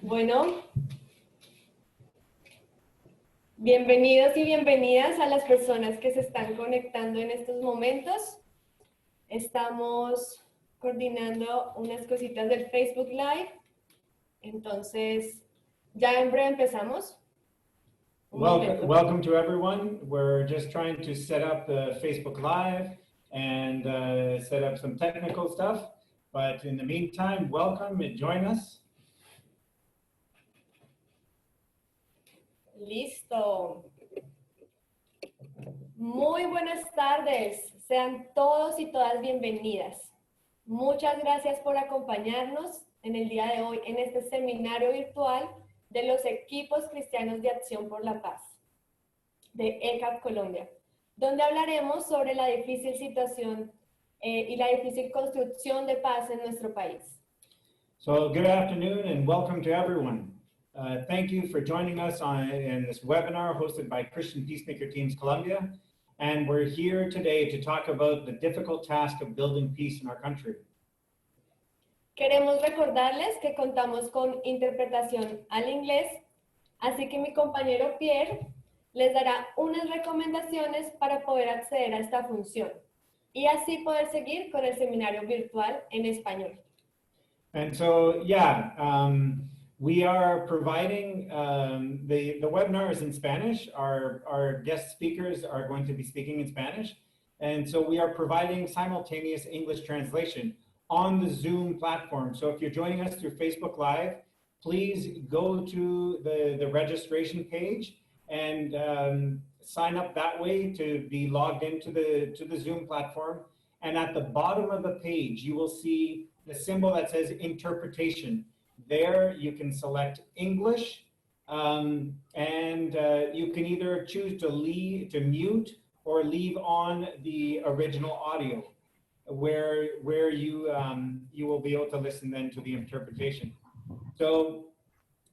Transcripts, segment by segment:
Bueno, bienvenidos y bienvenidas a las personas que se están conectando en estos momentos. Estamos coordinando unas cositas del Facebook Live. Entonces, ya en breve empezamos. Welcome to everyone. We're just trying to set up the Facebook Live and set up some technical stuff. But in the meantime, welcome and join us. Listo. Muy buenas tardes. Sean todos y todas bienvenidas. Muchas gracias por acompañarnos en el día de hoy en este seminario virtual de los equipos cristianos de Acción por la Paz de ECAP Colombia, donde hablaremos sobre la difícil situación y la difícil construcción de paz en nuestro país. So good afternoon and welcome to everyone. Thank you for joining us in this webinar hosted by Christian Peacemaker Teams Colombia. And we're here today to talk about the difficult task of building peace in our country. Queremos recordarles que contamos con interpretación al inglés, así que mi compañero Pierre les dará unas recomendaciones para poder acceder a esta función y así poder seguir con el seminario virtual en español. And so, we are providing, the webinar is in Spanish. Our guest speakers are going to be speaking in Spanish. And so we are providing simultaneous English translation on the Zoom platform. So if you're joining us through Facebook Live, please go to the registration page and sign up that way to be logged into the Zoom platform. And at the bottom of the page, you will see the symbol that says interpretation. There you can select English, and you can either choose to mute or leave on the original audio, where you will be able to listen then to the interpretation. So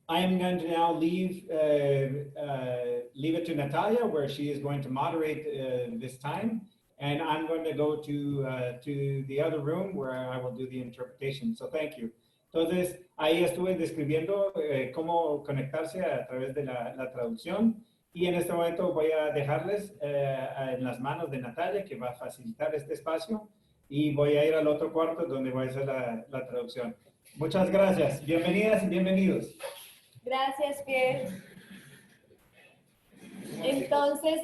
I am going to now leave it to Natalia, where she is going to moderate this time, and I'm going to go to the other room where I will do the interpretation. So thank you. Entonces, ahí estuve describiendo cómo conectarse a través de la traducción y en este momento voy a dejarles en las manos de Natalia, que va a facilitar este espacio, y voy a ir al otro cuarto donde voy a hacer la traducción. Muchas gracias. Bienvenidas y bienvenidos. Gracias, Pierre. Entonces,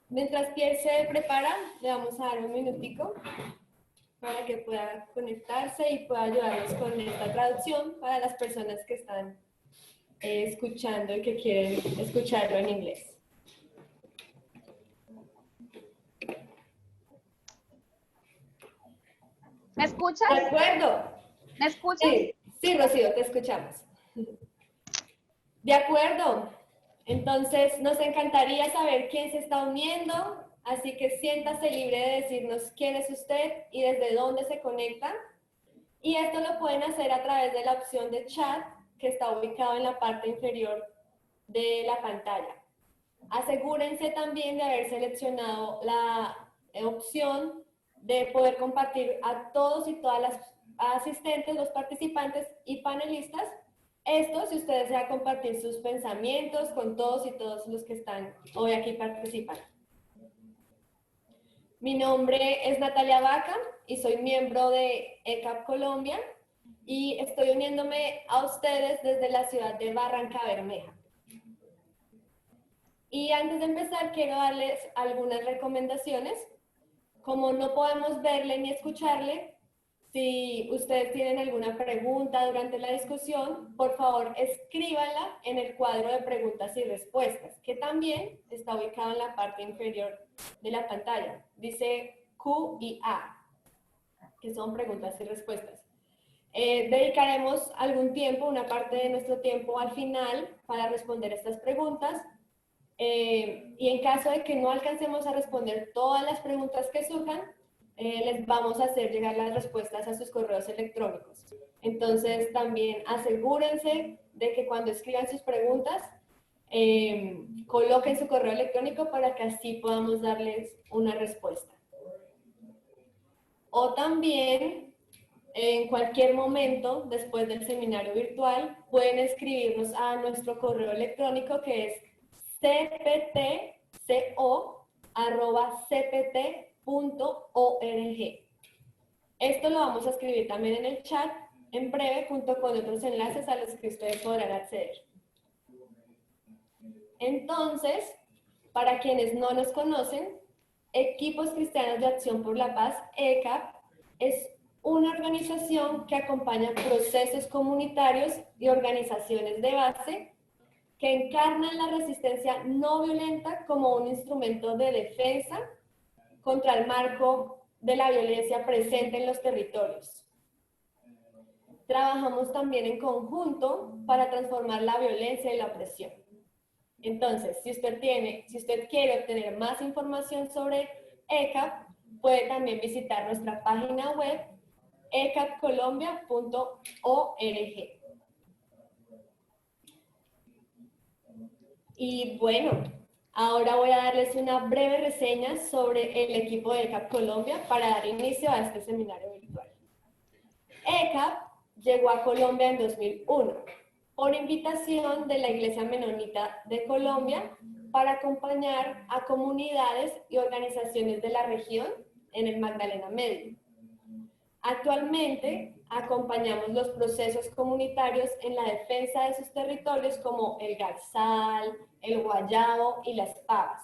mientras Pierre se prepara, le vamos a dar un minutico para que pueda conectarse y pueda ayudarnos con esta traducción para las personas que están escuchando y que quieren escucharlo en inglés. ¿Me escuchas? De acuerdo. ¿Me escuchas? Sí, Rocío, te escuchamos. De acuerdo. Entonces, nos encantaría saber quién se está uniendo. Así que siéntase libre de decirnos quién es usted y desde dónde se conecta. Y esto lo pueden hacer a través de la opción de chat que está ubicado en la parte inferior de la pantalla. Asegúrense también de haber seleccionado la opción de poder compartir a todos y todas las asistentes, los participantes y panelistas. Esto si usted desea compartir sus pensamientos con todos y todos los que están hoy aquí participando. Mi nombre es Natalia Vaca y soy miembro de ECAP Colombia y estoy uniéndome a ustedes desde la ciudad de Barranca Bermeja. Y antes de empezar quiero darles algunas recomendaciones. Como no podemos verle ni escucharle, si ustedes tienen alguna pregunta durante la discusión, por favor escríbanla en el cuadro de preguntas y respuestas, que también está ubicado en la parte inferior de la pantalla. Dice Q y A, que son preguntas y respuestas. Dedicaremos algún tiempo, una parte de nuestro tiempo al final para responder estas preguntas. Y en caso de que no alcancemos a responder todas las preguntas que surjan, les vamos a hacer llegar las respuestas a sus correos electrónicos. Entonces también asegúrense de que cuando escriban sus preguntas coloquen su correo electrónico para que así podamos darles una respuesta. O también en cualquier momento después del seminario virtual pueden escribirnos a nuestro correo electrónico que es cptco@cpt.org. Esto lo vamos a escribir también en el chat en breve junto con otros enlaces a los que ustedes podrán acceder. Entonces, para quienes no nos conocen, Equipos Cristianos de Acción por la Paz, ECAP, es una organización que acompaña procesos comunitarios y organizaciones de base que encarnan la resistencia no violenta como un instrumento de defensa contra el marco de la violencia presente en los territorios. Trabajamos también en conjunto para transformar la violencia y la opresión. Entonces, si usted quiere obtener más información sobre ECAP, puede también visitar nuestra página web ecapcolombia.org. Y bueno, ahora voy a darles una breve reseña sobre el equipo de ECAP Colombia para dar inicio a este seminario virtual. ECAP llegó a Colombia en 2001 por invitación de la Iglesia Menonita de Colombia para acompañar a comunidades y organizaciones de la región en el Magdalena Medio. Actualmente acompañamos los procesos comunitarios en la defensa de sus territorios como el Garzal, el Guayabo y las Pavas.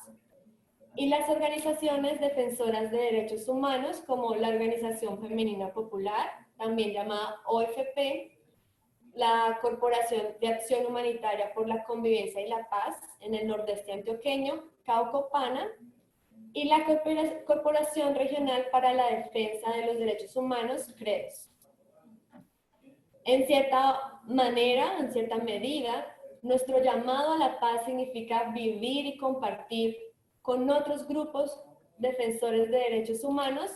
Y las organizaciones defensoras de derechos humanos como la Organización Femenina Popular, también llamada OFP, la Corporación de Acción Humanitaria por la Convivencia y la Paz en el nordeste antioqueño, Caucopana, y la Corporación Regional para la Defensa de los Derechos Humanos, CREDES. En cierta manera, en cierta medida, nuestro llamado a la paz significa vivir y compartir con otros grupos defensores de derechos humanos,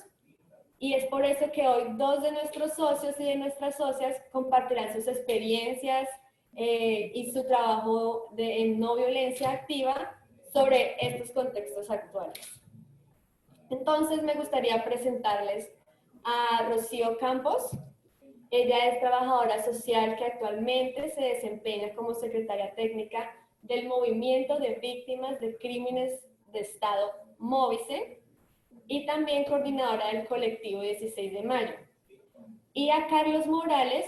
y es por eso que hoy dos de nuestros socios y de nuestras socias compartirán sus experiencias y su trabajo en no violencia activa sobre estos contextos actuales. Entonces me gustaría presentarles a Rocío Campos. Ella es trabajadora social que actualmente se desempeña como secretaria técnica del Movimiento de Víctimas de Crímenes de Estado, MOVICE, y también coordinadora del colectivo 16 de Mayo. Y a Carlos Morales,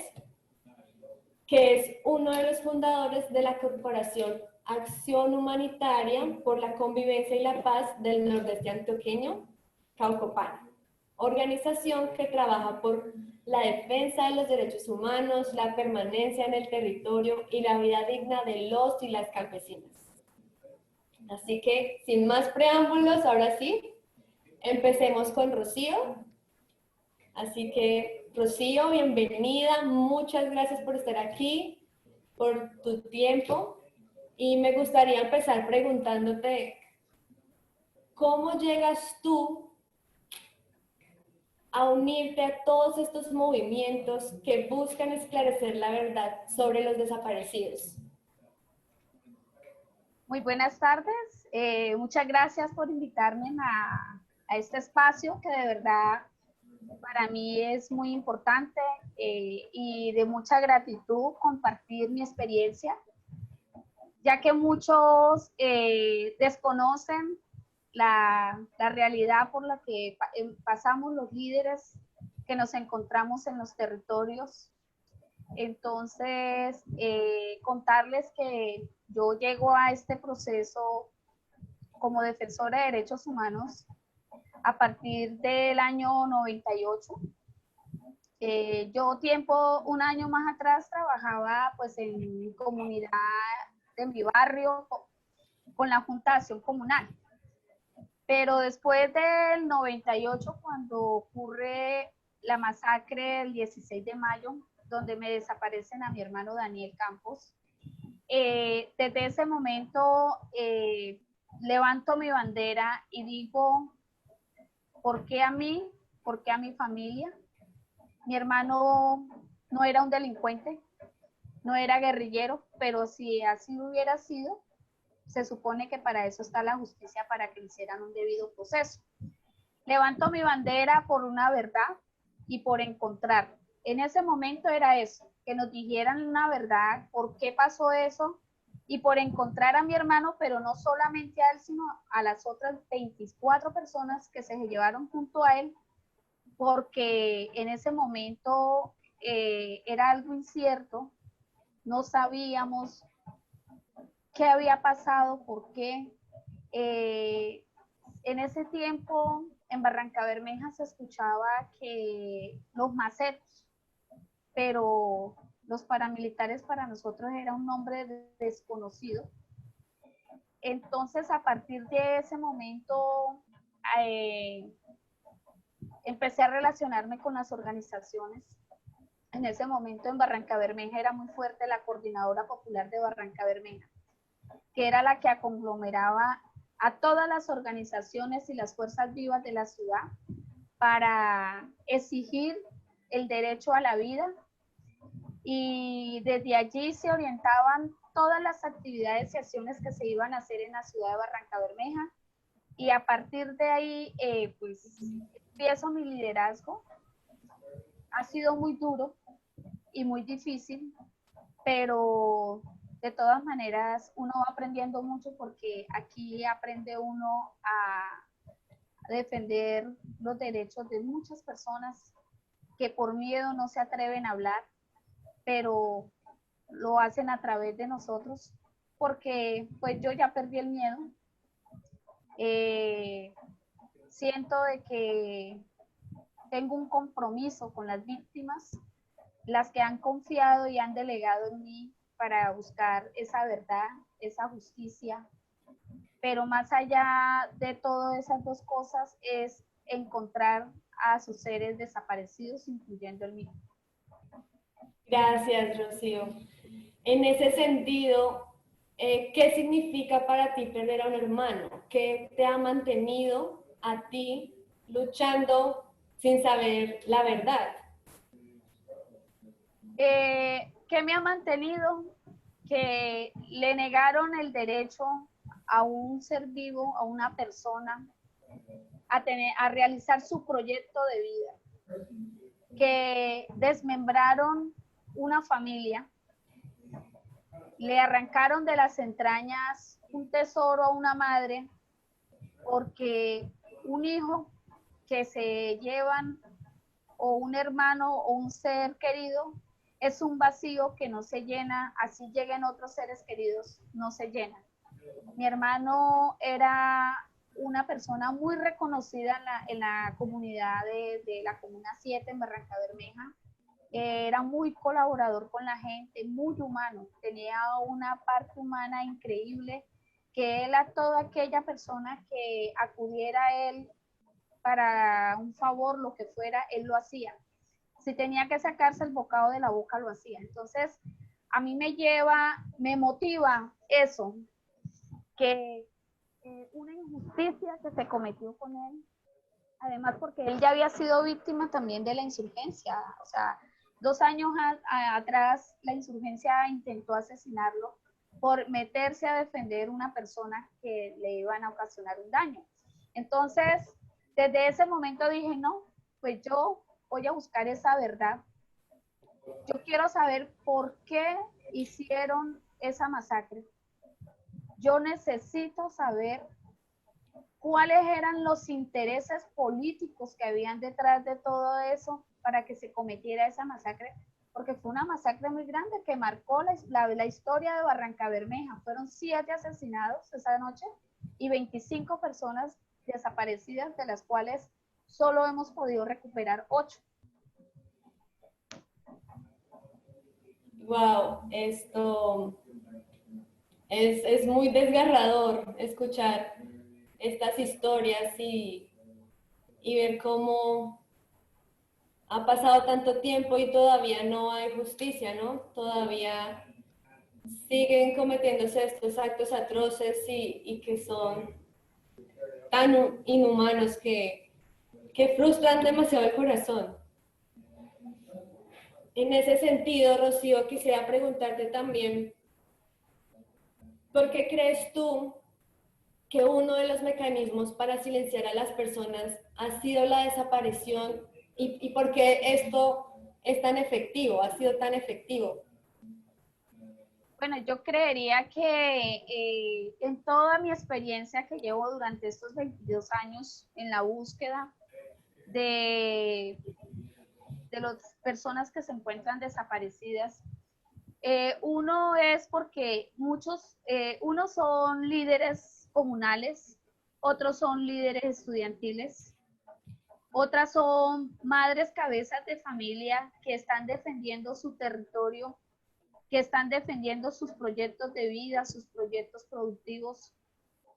que es uno de los fundadores de la Corporación Acción Humanitaria por la Convivencia y la Paz del Nordeste Antioqueño, Caucopana, organización que trabaja por la defensa de los derechos humanos, la permanencia en el territorio y la vida digna de los y las campesinas. Así que, sin más preámbulos, ahora sí, empecemos con Rocío. Así que, Rocío, bienvenida, muchas gracias por estar aquí, por tu tiempo, y me gustaría empezar preguntándote, ¿cómo llegas tú a unirte a todos estos movimientos que buscan esclarecer la verdad sobre los desaparecidos? Muy buenas tardes. Muchas gracias por invitarme a este espacio que de verdad para mí es muy importante y de mucha gratitud compartir mi experiencia, ya que muchos desconocen la realidad por la que pasamos los líderes que nos encontramos en los territorios. Entonces, contarles que yo llego a este proceso como defensora de derechos humanos a partir del año 98. Yo un año más atrás trabajaba pues en mi comunidad de mi barrio con la Junta de Acción Comunal. Pero después del 98, cuando ocurre la masacre del 16 de mayo, donde me desaparecen a mi hermano Daniel Campos, desde ese momento levanto mi bandera y digo, ¿por qué a mí? ¿Por qué a mi familia? Mi hermano no era un delincuente, no era guerrillero, pero si así hubiera sido, se supone que para eso está la justicia, para que le hicieran un debido proceso. Levanto mi bandera por una verdad y por encontrar en ese momento era eso, que nos dijeran una verdad, por qué pasó eso, y por encontrar a mi hermano, pero no solamente a él, sino a las otras 24 personas que se llevaron junto a él, porque en ese momento era algo incierto, no sabíamos qué había pasado, por qué. En ese tiempo, en Barrancabermeja se escuchaba que los maceros, pero los paramilitares para nosotros era un nombre desconocido. Entonces, a partir de ese momento, empecé a relacionarme con las organizaciones. En ese momento en Barrancabermeja era muy fuerte la Coordinadora Popular de Barrancabermeja, que era la que conglomeraba a todas las organizaciones y las fuerzas vivas de la ciudad para exigir el derecho a la vida, y desde allí se orientaban todas las actividades y acciones que se iban a hacer en la ciudad de Barrancabermeja, y a partir de ahí pues empiezo mi liderazgo. Ha sido muy duro y muy difícil, pero de todas maneras uno va aprendiendo mucho, porque aquí aprende uno a defender los derechos de muchas personas que por miedo no se atreven a hablar, pero lo hacen a través de nosotros, porque pues yo ya perdí el miedo. Siento de que tengo un compromiso con las víctimas, las que han confiado y han delegado en mí para buscar esa verdad, esa justicia. Pero más allá de todas esas dos cosas es encontrar a sus seres desaparecidos, incluyendo el mío. Gracias, Rocío. En ese sentido, ¿qué significa para ti perder a un hermano? ¿Qué te ha mantenido a ti luchando sin saber la verdad? ¿Qué me ha mantenido? Que le negaron el derecho a un ser vivo, a una persona, a realizar su proyecto de vida, que desmembraron una familia, le arrancaron de las entrañas un tesoro a una madre, porque un hijo que se llevan, o un hermano o un ser querido, es un vacío que no se llena, así lleguen otros seres queridos, no se llenan. Mi hermano era una persona muy reconocida en la comunidad de la Comuna 7 en Barrancabermeja. Era muy colaborador con la gente, muy humano, tenía una parte humana increíble, que él a toda aquella persona que acudiera a él para un favor, lo que fuera, él lo hacía. Si tenía que sacarse el bocado de la boca, lo hacía. Entonces, a mí me motiva eso, que una injusticia que se cometió con él, además porque él ya había sido víctima también de la insurgencia. O sea, 2 años atrás la insurgencia intentó asesinarlo por meterse a defender una persona que le iban a ocasionar un daño. Entonces, desde ese momento dije, no, pues yo voy a buscar esa verdad. Yo quiero saber por qué hicieron esa masacre. Yo necesito saber cuáles eran los intereses políticos que habían detrás de todo eso para que se cometiera esa masacre, porque fue una masacre muy grande que marcó la historia de Barrancabermeja. Fueron 7 asesinados esa noche y 25 personas desaparecidas, de las cuales solo hemos podido recuperar 8. Wow, esto es muy desgarrador escuchar estas historias y ver cómo ha pasado tanto tiempo y todavía no hay justicia, ¿no? Todavía siguen cometiéndose estos actos atroces y que son tan inhumanos que frustran demasiado el corazón. En ese sentido, Rocío, quisiera preguntarte también, ¿por qué crees tú que uno de los mecanismos para silenciar a las personas ha sido la desaparición y por qué esto es tan efectivo, ha sido tan efectivo? Bueno, yo creería que en toda mi experiencia que llevo durante estos 22 años en la búsqueda de, de las personas que se encuentran desaparecidas, uno es porque unos son líderes comunales, otros son líderes estudiantiles, otras son madres cabezas de familia que están defendiendo su territorio, que están defendiendo sus proyectos de vida, sus proyectos productivos.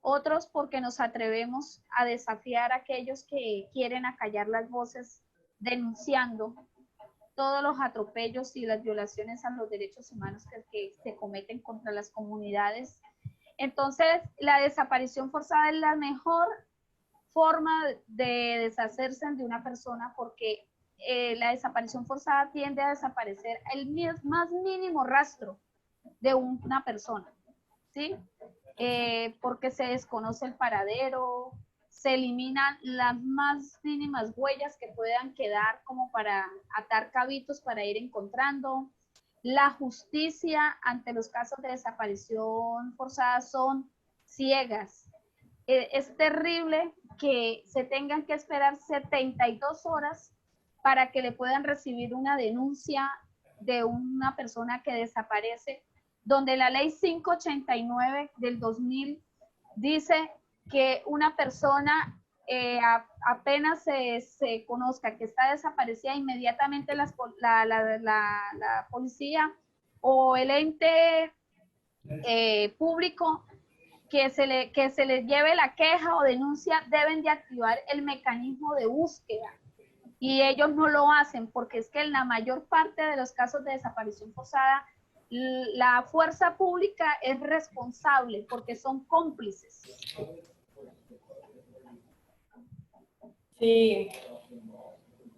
Otros porque nos atrevemos a desafiar a aquellos que quieren acallar las voces, denunciando todos los atropellos y las violaciones a los derechos humanos que se cometen contra las comunidades. Entonces, la desaparición forzada es la mejor forma de deshacerse de una persona, porque la desaparición forzada tiende a desaparecer el más mínimo rastro de una persona, ¿sí? Porque se desconoce el paradero, se eliminan las más mínimas huellas que puedan quedar como para atar cabitos para ir encontrando. La justicia ante los casos de desaparición forzada son ciegas. Es terrible que se tengan que esperar 72 horas para que le puedan recibir una denuncia de una persona que desaparece, donde la ley 589 del 2000 dice que una persona apenas se conozca que está desaparecida, inmediatamente la policía o el ente público que se le lleve la queja o denuncia deben de activar el mecanismo de búsqueda. Y ellos no lo hacen porque es que en la mayor parte de los casos de desaparición forzada, la fuerza pública es responsable porque son cómplices. Sí,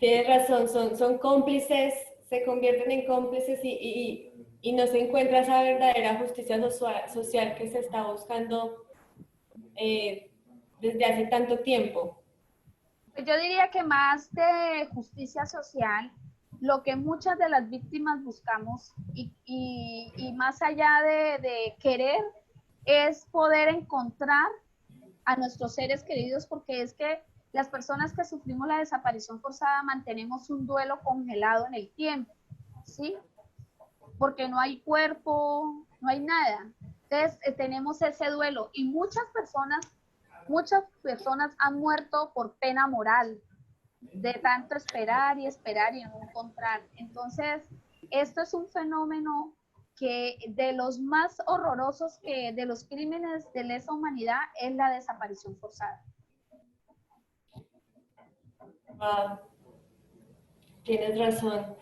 tienes razón, son cómplices, se convierten en cómplices y no se encuentra esa verdadera justicia social que se está buscando desde hace tanto tiempo. Yo diría que más de justicia social, lo que muchas de las víctimas buscamos y más allá de querer, es poder encontrar a nuestros seres queridos, porque es que las personas que sufrimos la desaparición forzada mantenemos un duelo congelado en el tiempo, ¿sí? Porque no hay cuerpo, no hay nada. Entonces tenemos ese duelo y muchas personas han muerto por pena moral, de tanto esperar y esperar y no encontrar. Entonces, esto es un fenómeno que de los más horrorosos que de los crímenes de lesa humanidad es la desaparición forzada. Wow. Tienes razón,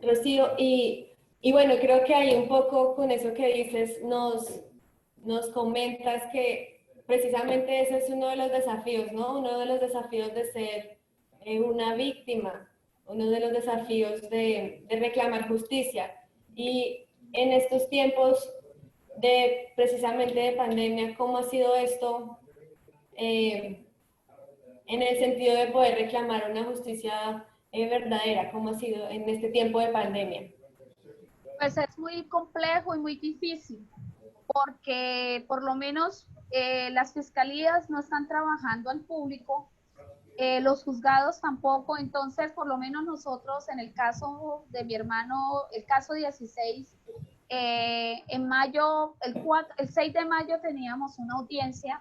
Rocío. Y bueno, creo que ahí un poco con eso que dices, nos comentas que precisamente ese es uno de los desafíos, ¿no? Uno de los desafíos de ser una víctima, uno de los desafíos de reclamar justicia. Y en estos tiempos de precisamente de pandemia, ¿cómo ha sido esto en el sentido de poder reclamar una justicia verdadera? ¿Cómo ha sido en este tiempo de pandemia? Pues es muy complejo y muy difícil, porque por lo menos las fiscalías no están trabajando al público, los juzgados tampoco. Entonces por lo menos nosotros en el caso de mi hermano, el caso 16, en mayo, el 6 de mayo teníamos una audiencia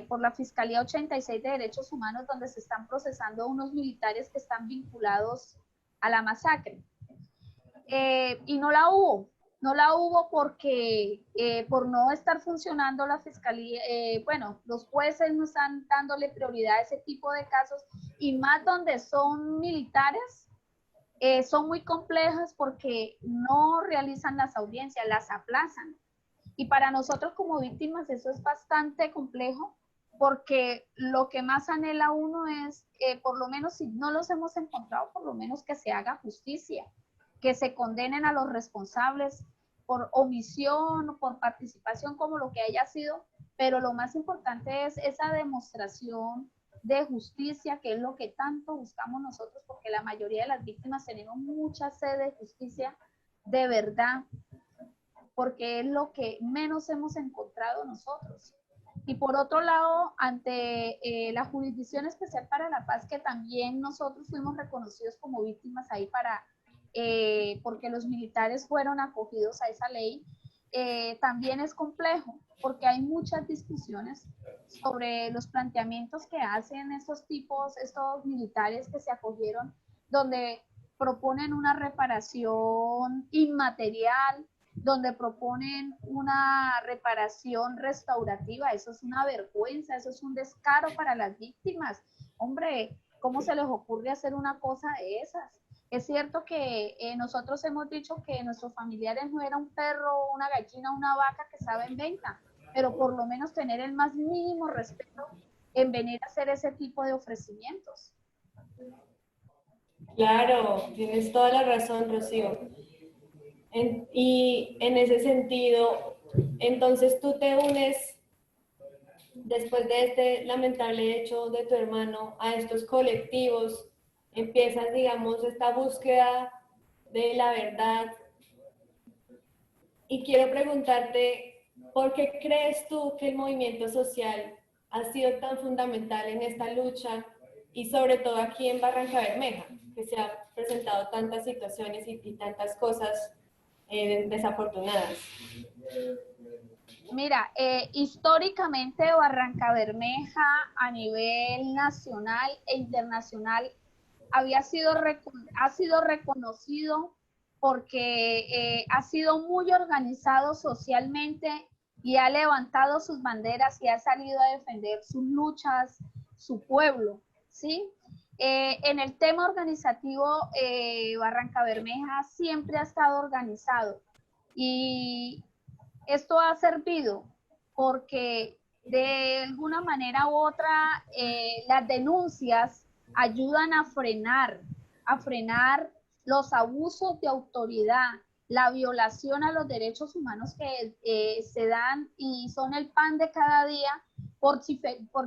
por la Fiscalía 86 de Derechos Humanos, donde se están procesando unos militares que están vinculados a la masacre. Y no la hubo porque por no estar funcionando la Fiscalía, bueno, los jueces no están dándole prioridad a ese tipo de casos, y más donde son militares, son muy complejas porque no realizan las audiencias, las aplazan. Y para nosotros como víctimas eso es bastante complejo, porque lo que más anhela uno es, por lo menos si no los hemos encontrado, por lo menos que se haga justicia, que se condenen a los responsables por omisión o por participación, como lo que haya sido, pero lo más importante es esa demostración de justicia, que es lo que tanto buscamos nosotros, porque la mayoría de las víctimas tenemos mucha sed de justicia de verdad, porque es lo que menos hemos encontrado nosotros. Y por otro lado, ante la Jurisdicción Especial para la Paz, que también nosotros fuimos reconocidos como víctimas ahí porque los militares fueron acogidos a esa ley, también es complejo, porque hay muchas discusiones sobre los planteamientos que hacen estos militares que se acogieron, donde proponen una reparación inmaterial, donde proponen una reparación restaurativa. Eso es una vergüenza, eso es un descaro para las víctimas. Hombre, ¿cómo se les ocurre hacer una cosa de esas? Es cierto que nosotros hemos dicho que nuestros familiares no era un perro, una gallina, una vaca que estaba en venta, pero por lo menos tener el más mínimo respeto en venir a hacer ese tipo de ofrecimientos. Claro, tienes toda la razón, Rocío. Y en ese sentido, entonces tú te unes después de este lamentable hecho de tu hermano a estos colectivos, empiezas, digamos, esta búsqueda de la verdad. Y quiero preguntarte, ¿por qué crees tú que el movimiento social ha sido tan fundamental en esta lucha y sobre todo aquí en Barranca Bermeja, que se han presentado tantas situaciones y tantas cosas desafortunadas? Mira, históricamente Barranca Bermeja a nivel nacional e internacional ha sido reconocido porque ha sido muy organizado socialmente y ha levantado sus banderas y ha salido a defender sus luchas, su pueblo, ¿sí? En el tema organizativo, Barranca Bermeja siempre ha estado organizado y esto ha servido porque de alguna manera u otra las denuncias ayudan a frenar los abusos de autoridad, la violación a los derechos humanos que se dan y son el pan de cada día por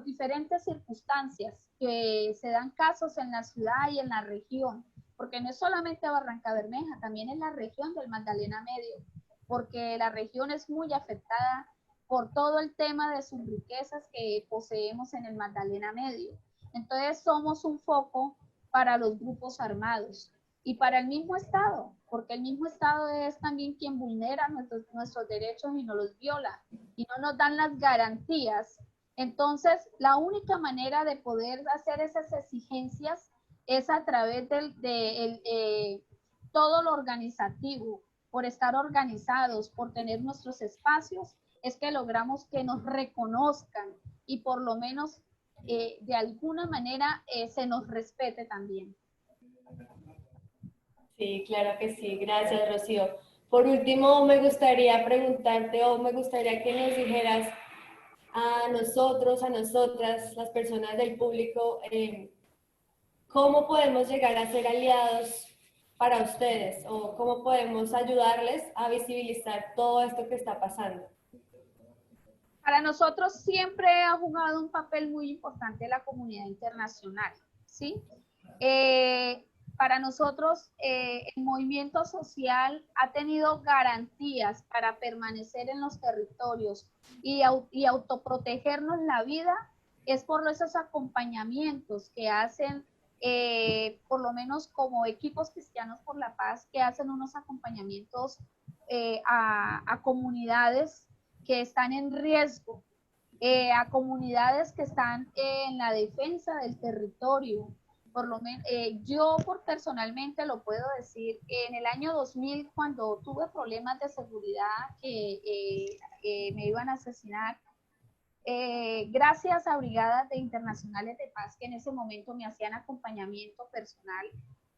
diferentes circunstancias, que se dan casos en la ciudad y en la región, porque no es solamente Barranca Bermeja, también en la región del Magdalena Medio, porque la región es muy afectada por todo el tema de sus riquezas que poseemos en el Magdalena Medio. Entonces somos un foco para los grupos armados y para el mismo Estado, porque el mismo Estado es también quien vulnera nuestros derechos y nos los viola y no nos dan las garantías. Entonces, la única manera de poder hacer esas exigencias es a través de todo lo organizativo, por estar organizados, por tener nuestros espacios, es que logramos que nos reconozcan y por lo menos de alguna manera se nos respete también. Sí, claro que sí. Gracias, Rocío. Por último, me gustaría preguntarte o me gustaría que nos dijeras a nosotros, a nosotras, las personas del público, cómo podemos llegar a ser aliados para ustedes o cómo podemos ayudarles a visibilizar todo esto que está pasando. Para nosotros siempre ha jugado un papel muy importante la comunidad internacional, ¿sí? Para nosotros el movimiento social ha tenido garantías para permanecer en los territorios y autoprotegernos la vida, es por esos acompañamientos que hacen, por lo menos como equipos cristianos por la paz, que hacen unos acompañamientos a comunidades que están en riesgo, a comunidades que están en la defensa del territorio. Por lo menos, yo personalmente lo puedo decir, en el año 2000, cuando tuve problemas de seguridad que me iban a asesinar, gracias a brigadas de internacionales de paz que en ese momento me hacían acompañamiento personal,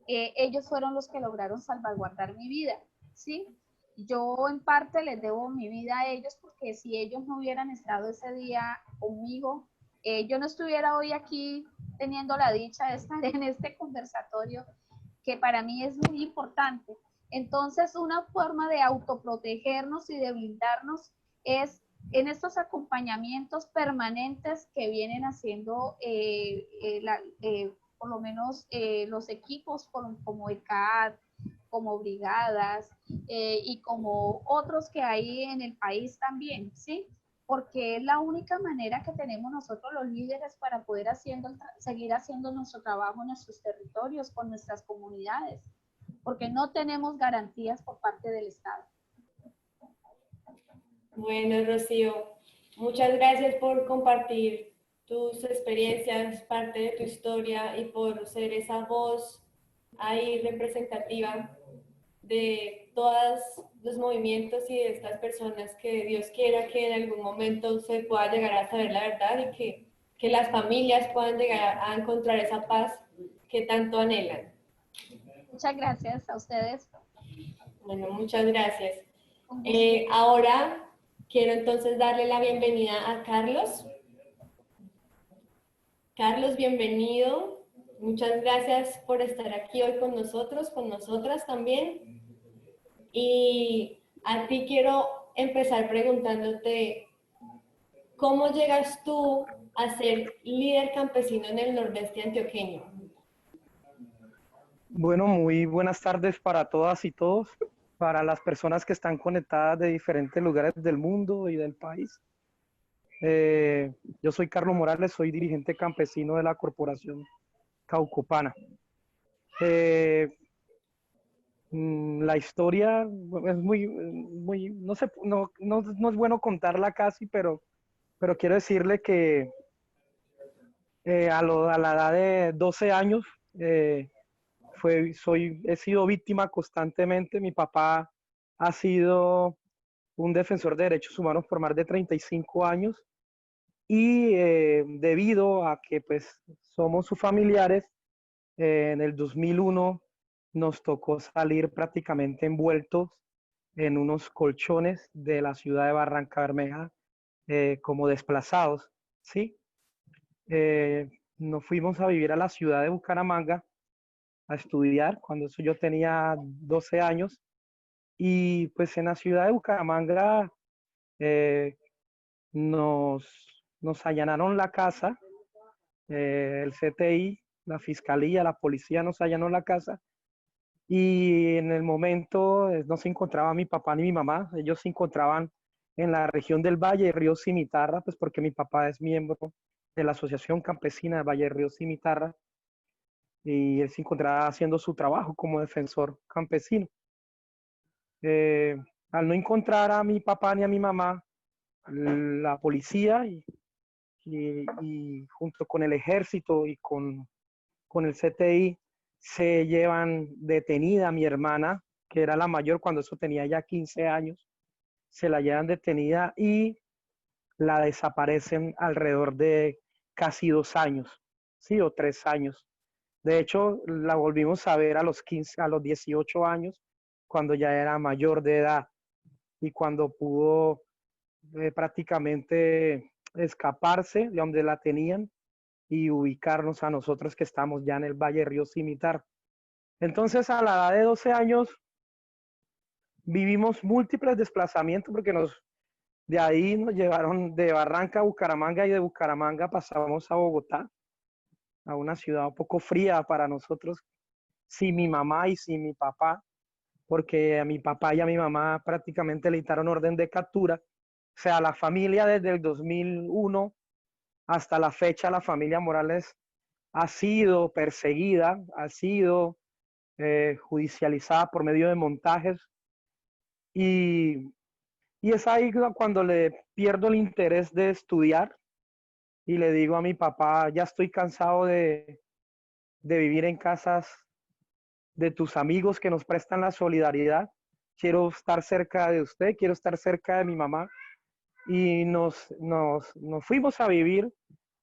ellos fueron los que lograron salvaguardar mi vida, ¿sí? Yo en parte les debo mi vida a ellos porque si ellos no hubieran estado ese día conmigo, yo no estuviera hoy aquí teniendo la dicha de estar en este conversatorio que para mí es muy importante. Entonces, una forma de autoprotegernos y de blindarnos es en estos acompañamientos permanentes que vienen haciendo por lo menos los equipos como ECAD, como brigadas y como otros que hay en el país también, ¿sí? Porque es la única manera que tenemos nosotros los líderes para poder seguir haciendo nuestro trabajo en nuestros territorios, con nuestras comunidades, porque no tenemos garantías por parte del Estado. Bueno, Rocío, muchas gracias por compartir tus experiencias, parte de tu historia y por ser esa voz ahí representativa de todos los movimientos y de estas personas que Dios quiera que en algún momento se pueda llegar a saber la verdad y que las familias puedan llegar a encontrar esa paz que tanto anhelan. Muchas gracias a ustedes. Bueno, muchas gracias. Un gusto. Ahora quiero entonces darle la bienvenida a Carlos. Carlos, bienvenido. Muchas gracias por estar aquí hoy con nosotros, con nosotras también. Y a ti quiero empezar preguntándote, ¿cómo llegas tú a ser líder campesino en el nordeste antioqueño? Bueno, muy buenas tardes para todas y todos, para las personas que están conectadas de diferentes lugares del mundo y del país. Yo soy Carlos Morales, soy dirigente campesino de la Corporación Caucopana. La historia es muy, no sé, no es bueno contarla casi, pero quiero decirle que a la edad de 12 años, he sido víctima constantemente. Mi papá ha sido un defensor de derechos humanos por más de 35 años y debido a que pues somos sus familiares, en el 2001 nos tocó salir prácticamente envueltos en unos colchones de la ciudad de Barranca Bermeja como desplazados, ¿sí? Nos fuimos a vivir a la ciudad de Bucaramanga a estudiar, cuando eso yo tenía 12 años, y pues en la ciudad de Bucaramanga eh, nos allanaron la casa, el CTI, la fiscalía, la policía nos allanó la casa, y en el momento no se encontraba mi papá ni mi mamá, ellos se encontraban en la región del Valle, Río Cimitarra, pues porque mi papá es miembro de la Asociación Campesina del Valle Río Cimitarra, y él se encontraba haciendo su trabajo como defensor campesino. Al no encontrar a mi papá ni a mi mamá, la policía y junto con el ejército y con el CTI se llevan detenida a mi hermana, que era la mayor cuando eso tenía ya 15 años, se la llevan detenida y la desaparecen alrededor de casi 2 años, sí, o 3 años. De hecho, la volvimos a ver a los 15, a los 18 años, cuando ya era mayor de edad y cuando pudo prácticamente escaparse de donde la tenían y ubicarnos a nosotros que estamos ya en el Valle Río Cimitar. Entonces, a la edad de 12 años, vivimos múltiples desplazamientos porque de ahí nos llevaron de Barranca a Bucaramanga y de Bucaramanga pasamos a Bogotá, a una ciudad un poco fría para nosotros, sin mi mamá y sin mi papá, porque a mi papá y a mi mamá prácticamente le dictaron orden de captura. O sea, la familia desde el 2001 hasta la fecha, la familia Morales ha sido perseguida, ha sido judicializada por medio de montajes y es ahí cuando le pierdo el interés de estudiar y le digo a mi papá, ya estoy cansado de vivir en casas de tus amigos que nos prestan la solidaridad, quiero estar cerca de usted, quiero estar cerca de mi mamá y nos fuimos a vivir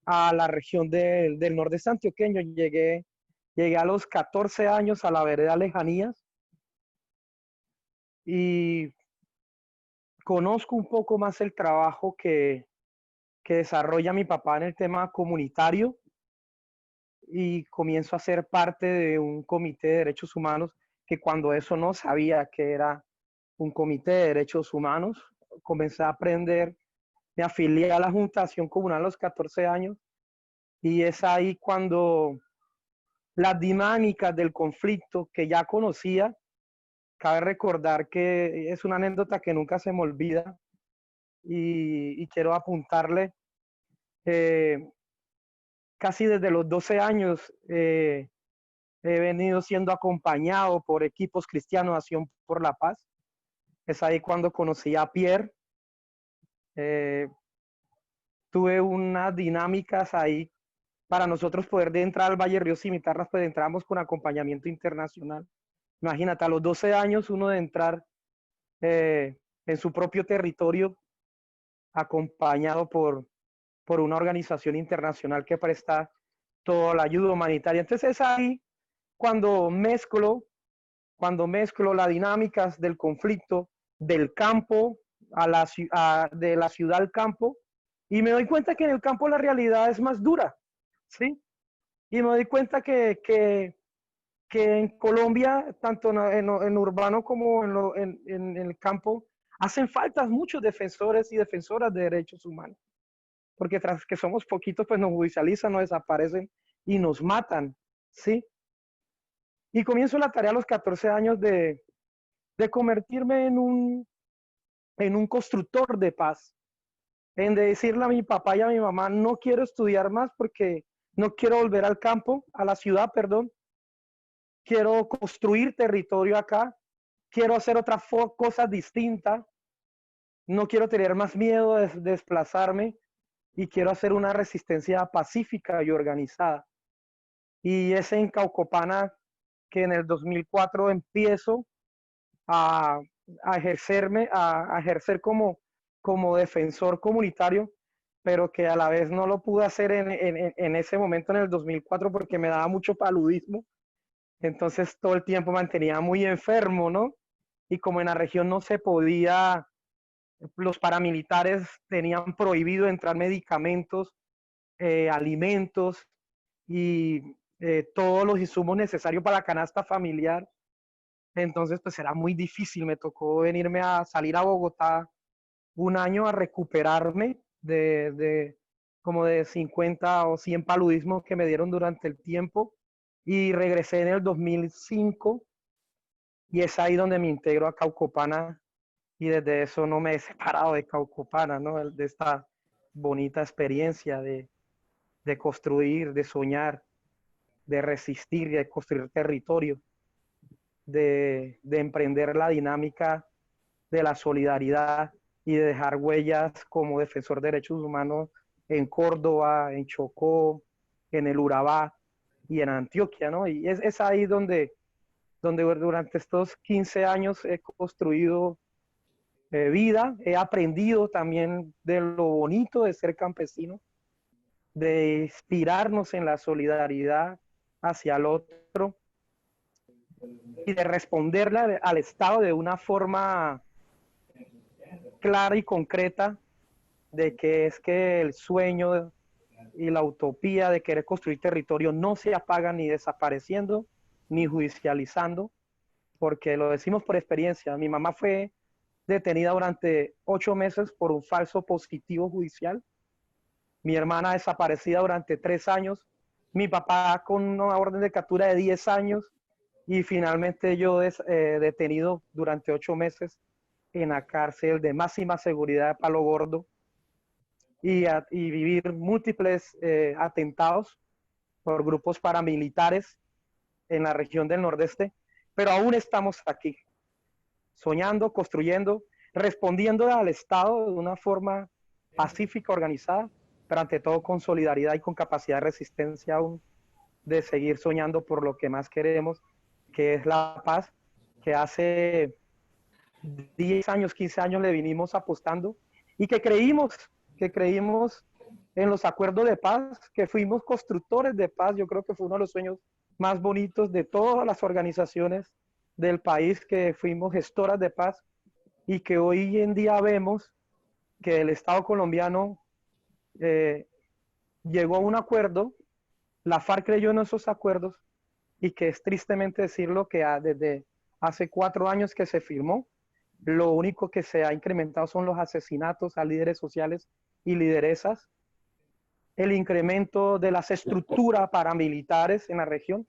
a la región del nordeste antioqueño. Llegué a los 14 años a la vereda Lejanías y conozco un poco más el trabajo que desarrolla mi papá en el tema comunitario y comienzo a ser parte de un comité de derechos humanos que cuando eso no sabía que era un comité de derechos humanos, comencé a aprender me afilié a la Junta de Acción Comunal a los 14 años y es ahí cuando las dinámicas del conflicto que ya conocía, cabe recordar que es una anécdota que nunca se me olvida y quiero apuntarle. Casi desde los 12 años he venido siendo acompañado por equipos cristianos de Acción por la Paz. Es ahí cuando conocí a Pierre. Tuve unas dinámicas ahí para nosotros poder de entrar al Valle Río Cimitarras, pues entramos con acompañamiento internacional. Imagínate, a los 12 años uno de entrar en su propio territorio acompañado por una organización internacional que presta toda la ayuda humanitaria. Entonces es ahí cuando mezclo las dinámicas del conflicto del campo de la ciudad al campo y me doy cuenta que en el campo la realidad es más dura, ¿sí? Y me doy cuenta que en Colombia, tanto en urbano como en el campo, hacen falta muchos defensores y defensoras de derechos humanos. Porque tras que somos poquitos, pues nos judicializan, nos desaparecen y nos matan, ¿sí? Y comienzo la tarea a los 14 años de convertirme en un constructor de paz, en de decirle a mi papá y a mi mamá, no quiero estudiar más porque no quiero volver al campo, a la ciudad, perdón, quiero construir territorio acá, quiero hacer otras cosas distintas, no quiero tener más miedo de desplazarme y quiero hacer una resistencia pacífica y organizada. Y es en Caucopana que en el 2004 empiezo a ejercer como defensor comunitario, pero que a la vez no lo pude hacer en ese momento, en el 2004, porque me daba mucho paludismo. Entonces todo el tiempo mantenía muy enfermo, ¿no? Y como en la región no se podía, los paramilitares tenían prohibido entrar medicamentos, alimentos y todos los insumos necesarios para la canasta familiar. Entonces, pues era muy difícil. Me tocó venirme a salir a Bogotá un año a recuperarme como de 50 o 100 paludismos que me dieron durante el tiempo. Y regresé en el 2005 y es ahí donde me integro a Caucopana y desde eso no me he separado de Caucopana, ¿no? De esta bonita experiencia de construir, de soñar, de resistir, de construir territorio, de emprender la dinámica de la solidaridad y de dejar huellas como defensor de derechos humanos en Córdoba, en Chocó, en el Urabá y en Antioquia, ¿no? Y es ahí donde durante estos 15 años he construido vida, he aprendido también de lo bonito de ser campesino, de inspirarnos en la solidaridad hacia el otro y de responderle al Estado de una forma clara y concreta de que es que el sueño y la utopía de querer construir territorio no se apagan ni desapareciendo ni judicializando, porque lo decimos por experiencia. Mi mamá fue detenida durante 8 meses por un falso positivo judicial. Mi hermana desaparecida durante 3 años. Mi papá con una orden de captura de 10 años. Y finalmente yo detenido durante 8 meses en la cárcel de máxima seguridad de Palo Gordo. Y vivir múltiples atentados por grupos paramilitares en la región del Nordeste. Pero aún estamos aquí, soñando, construyendo, respondiendo al Estado de una forma pacífica, organizada, pero ante todo con solidaridad y con capacidad de resistencia aún, de seguir soñando por lo que más queremos, que es la paz, que hace 10 años, 15 años le vinimos apostando y que creímos en los acuerdos de paz, que fuimos constructores de paz. Yo creo que fue uno de los sueños más bonitos de todas las organizaciones del país, que fuimos gestoras de paz y que hoy en día vemos que el Estado colombiano llegó a un acuerdo, la FARC creyó en esos acuerdos y que es tristemente decirlo que desde hace 4 años que se firmó, lo único que se ha incrementado son los asesinatos a líderes sociales y lideresas, el incremento de las estructuras paramilitares en la región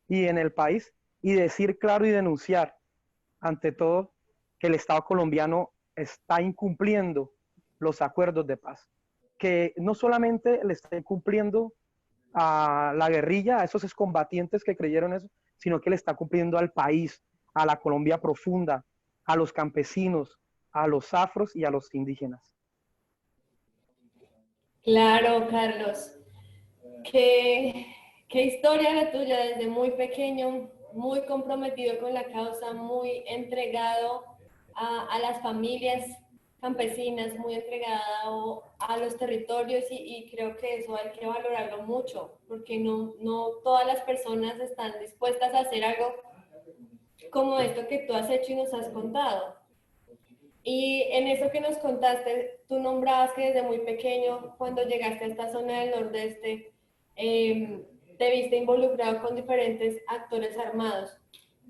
y en el país, y decir claro y denunciar ante todo que el Estado colombiano está incumpliendo los acuerdos de paz, que no solamente le está incumpliendo a la guerrilla, a esos excombatientes que creyeron eso, sino que le está cumpliendo al país, a la Colombia profunda, a los campesinos, a los afros y a los indígenas. Claro, Carlos. Qué historia la tuya, desde muy pequeño, muy comprometido con la causa, muy entregado a las familias campesinas, muy entregado a los territorios y creo que eso hay que valorarlo mucho, porque no todas las personas están dispuestas a hacer algo como esto que tú has hecho y nos has contado. Y en eso que nos contaste, tú nombrabas que desde muy pequeño, cuando llegaste a esta zona del Nordeste, te viste involucrado con diferentes actores armados.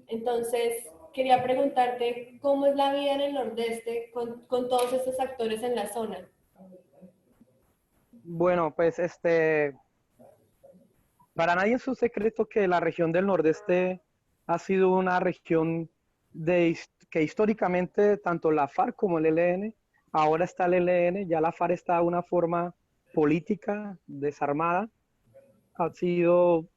Entonces, quería preguntarte, ¿cómo es la vida en el Nordeste con todos estos actores en la zona? Bueno, pues para nadie es un secreto que la región del Nordeste ha sido una región que históricamente tanto la FARC como el ELN, ahora está el ELN, ya la FARC está de una forma política, desarmada, ha sido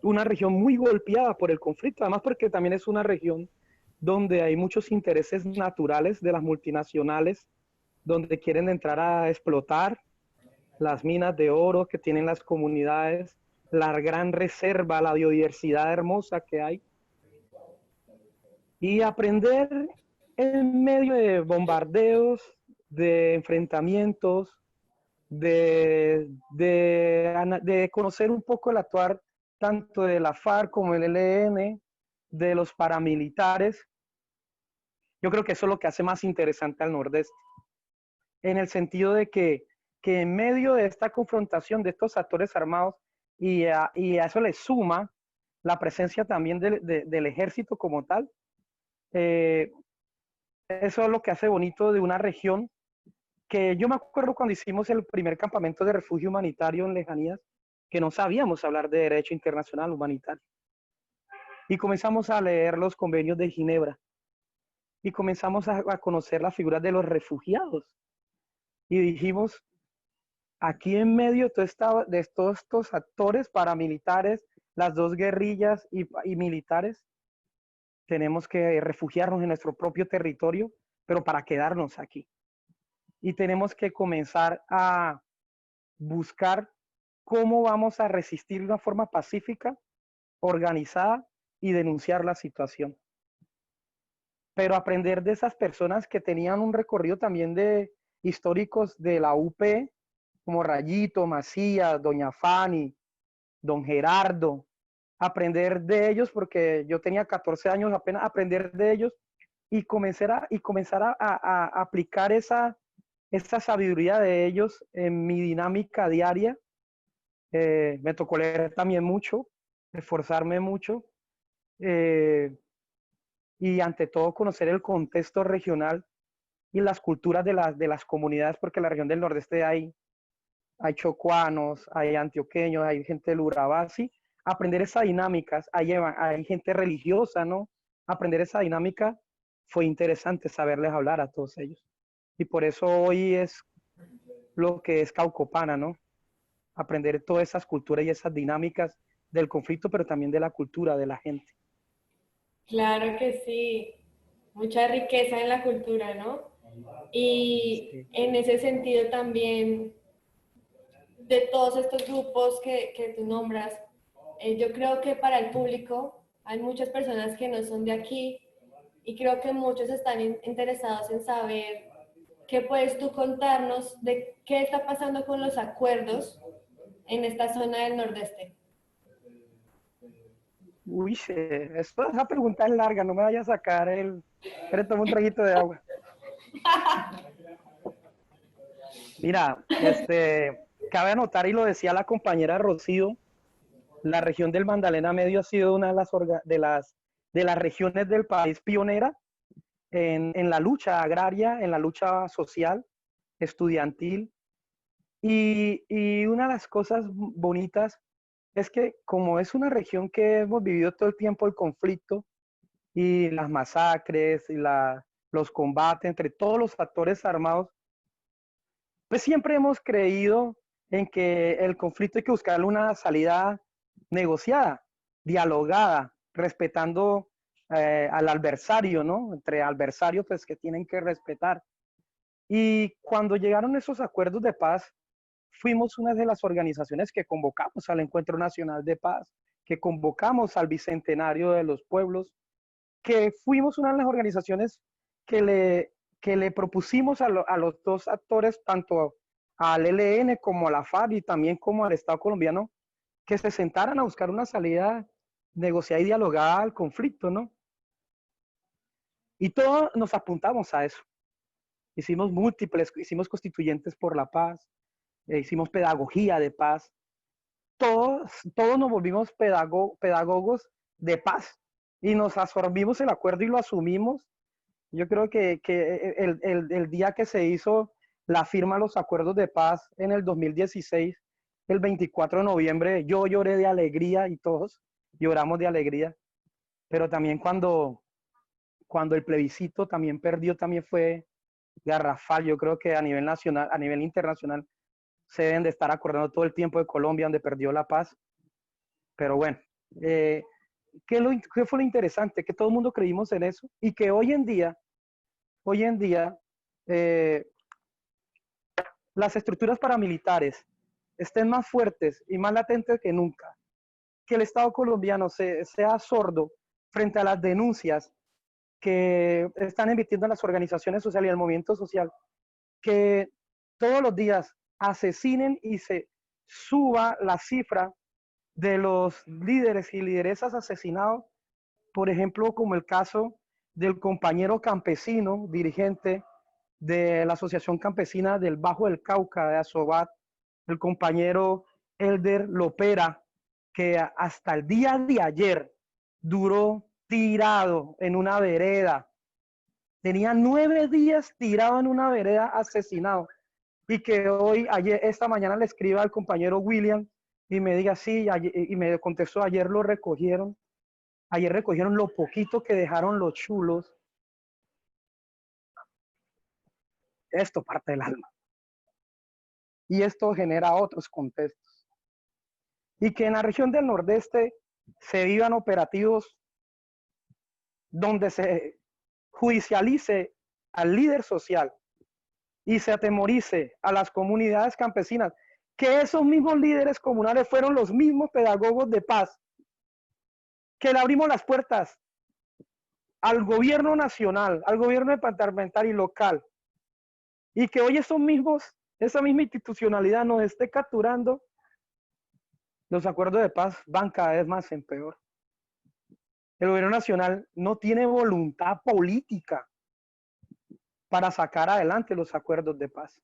una región muy golpeada por el conflicto, además porque también es una región donde hay muchos intereses naturales de las multinacionales, donde quieren entrar a explotar las minas de oro que tienen las comunidades, la gran reserva, la biodiversidad hermosa que hay. Y aprender en medio de bombardeos, de enfrentamientos, de conocer un poco el actuar tanto de la FARC como el ELN, de los paramilitares. Yo creo que eso es lo que hace más interesante al Nordeste, en el sentido de que en medio de esta confrontación de estos actores armados, y a eso le suma la presencia también del ejército como tal, eso es lo que hace bonito de una región que yo me acuerdo cuando hicimos el primer campamento de refugio humanitario en Lejanías, que no sabíamos hablar de derecho internacional humanitario. Y comenzamos a leer los convenios de Ginebra y comenzamos a conocer las figuras de los refugiados. Y dijimos, aquí en medio de todos estos actores paramilitares, las dos guerrillas y militares, tenemos que refugiarnos en nuestro propio territorio, pero para quedarnos aquí. Y tenemos que comenzar a buscar cómo vamos a resistir de una forma pacífica, organizada y denunciar la situación. Pero aprender de esas personas que tenían un recorrido también de históricos de la UP, como Rayito, Macías, Doña Fanny, Don Gerardo, aprender de ellos porque yo tenía 14 años apenas, aprender de ellos y comenzar a aplicar esa sabiduría de ellos en mi dinámica diaria. Me tocó leer también mucho, esforzarme mucho y ante todo conocer el contexto regional y las culturas de las comunidades, porque en la región del Nordeste hay chocuanos, hay antioqueños, hay gente del Urabasi. Aprender esas dinámicas, hay gente religiosa, ¿no? Aprender esa dinámica fue interesante saberles hablar a todos ellos. Y por eso hoy es lo que es Caucopana, ¿no? Aprender todas esas culturas y esas dinámicas del conflicto, pero también de la cultura de la gente. Claro que sí, mucha riqueza en la cultura, ¿no? Y Sí. en ese sentido también, de todos estos grupos que tú nombras, yo creo que para el público hay muchas personas que no son de aquí y creo que muchos están interesados en saber qué puedes tú contarnos de qué está pasando con los acuerdos en esta zona del Nordeste. Uy, esa pregunta es larga, no me vaya a sacar Pero toma un traguito de agua. Mira, cabe anotar, y lo decía la compañera Rocío, la región del Magdalena Medio ha sido una de las regiones del país pionera en la lucha agraria, en la lucha social, estudiantil. Y una de las cosas bonitas es que como es una región que hemos vivido todo el tiempo el conflicto y las masacres y los combates entre todos los actores armados, pues siempre hemos creído en que el conflicto hay que buscarle una salida negociada, dialogada, respetando al adversario, ¿no? Entre adversarios, pues que tienen que respetar. Y cuando llegaron esos acuerdos de paz, fuimos una de las organizaciones que convocamos al Encuentro Nacional de Paz, que convocamos al Bicentenario de los Pueblos, que fuimos una de las organizaciones que le propusimos a los dos actores, tanto al ELN como a la FARC y también como al Estado colombiano, que se sentaran a buscar una salida negociada y dialogada al conflicto, ¿no? Y todos nos apuntamos a eso. Hicimos múltiples, hicimos constituyentes por la paz, hicimos pedagogía de paz. Todos nos volvimos pedagogos de paz y nos absorbimos el acuerdo y lo asumimos. Yo creo que el día que se hizo la firma de los acuerdos de paz en el 2016, el 24 de noviembre, yo lloré de alegría y todos lloramos de alegría, pero también cuando el plebiscito también perdió, también fue garrafal. Yo creo que a nivel nacional, a nivel internacional, se deben de estar acordando todo el tiempo de Colombia, donde perdió la paz. Pero bueno, ¿qué fue lo interesante? Que todo el mundo creímos en eso y que hoy en día, eh, las estructuras paramilitares estén más fuertes y más latentes que nunca. Que el Estado colombiano sea sordo frente a las denuncias que están emitiendo las organizaciones sociales y el movimiento social, que todos los días asesinen y se suba la cifra de los líderes y lideresas asesinados, por ejemplo, como el caso del compañero campesino, dirigente de la Asociación Campesina del Bajo del Cauca, de Asobat, el compañero Elder Lopera, que hasta el día de ayer duró tirado en una vereda. Tenía 9 días tirado en una vereda asesinado. Y que hoy, esta mañana le escriba al compañero William y me diga, sí, y me contestó, ayer lo recogieron. Ayer recogieron lo poquito que dejaron los chulos. Esto parte del alma. Y esto genera otros contextos. Y que en la región del Nordeste se vivan operativos donde se judicialice al líder social y se atemorice a las comunidades campesinas, que esos mismos líderes comunales fueron los mismos pedagogos de paz, que le abrimos las puertas al gobierno nacional, al gobierno departamental y local, y que hoy esa misma institucionalidad nos esté capturando. Los acuerdos de paz van cada vez más en peor. El gobierno nacional no tiene voluntad política para sacar adelante los acuerdos de paz.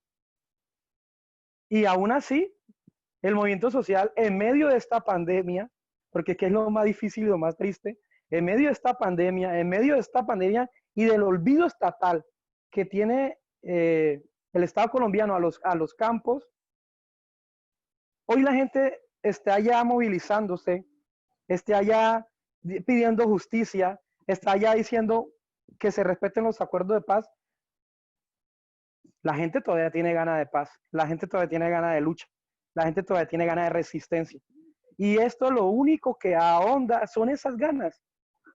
Y aún así, el movimiento social, en medio de esta pandemia, porque ¿qué es lo más difícil y lo más triste? En medio de esta pandemia y del olvido estatal que tiene el Estado colombiano a los campos, hoy la gente está allá movilizándose, está allá pidiendo justicia, está allá diciendo que se respeten los acuerdos de paz. La gente todavía tiene ganas de paz, la gente todavía tiene ganas de lucha, la gente todavía tiene ganas de resistencia. Y esto lo único que ahonda son esas ganas